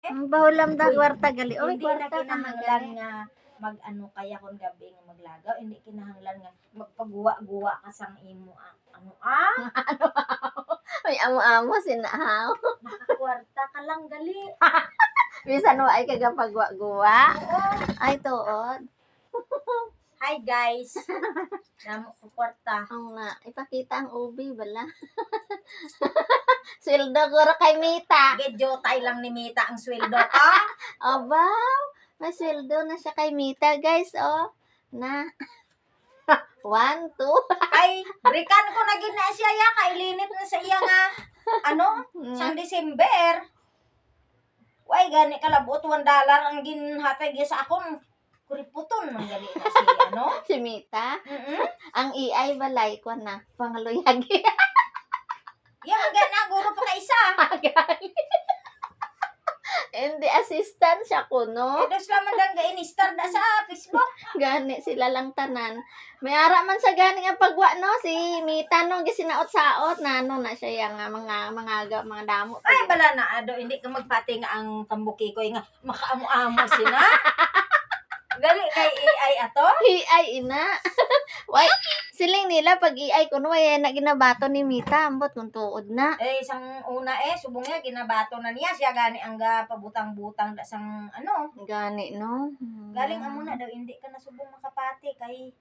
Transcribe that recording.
Ang bahulam da kwarta gali. Oy, Hindi na kwarta ka kinahanglan gali. nga mag-ano kaya kung gabi nga maglagaw, hindi kinahanglan nga magpagawa-guwa ka sang imo ano May amo-amo sinahaw. nakakwarta ka lang gali. Bisan wa ay kagapagwa-guwa. Oo. Ay tuod. Hi guys. Namo ko kwarta. Ang na ipakita ang ubi bala. Sweldo ko ra kay Mita. Gedyo tay lang ni Mita ang sweldo ka. Abaw, may sweldo na siya kay Mita, guys, oh. Na 1, 2. Ay, brikan ko na gid na siya ya kay linit na sa iya nga ano, sang December. Way gani kalabot $1 ang ginhatay gyud sa akong kuriputon man gali na si ano. Si Mita. Mm. Ang EI balay ko na pangaluyagi. Yang gana guro pa ka isa. Hindi assistant siya ko, no? Dos laman dang ga-inistar da sa Facebook. Gani sila lang tanan. May ara man sa gani nga pagwa, no? Si Mita no gisinaot-saot na ano na siya yang mga damo. Ay bala na ado hindi ka magpati nga ang tambuki ko nga makaamo-amo sina. Gali kay AI ato. EI ina. Why? Siling nila pag EI kuno way na ginabato ni Mita ambot kung tuod na. Eh isang una subong niya ginabato na niya siya gani ang pabutang-butang da sang ano. Gani no. Galing amo na daw hindi ka na subong makapati kay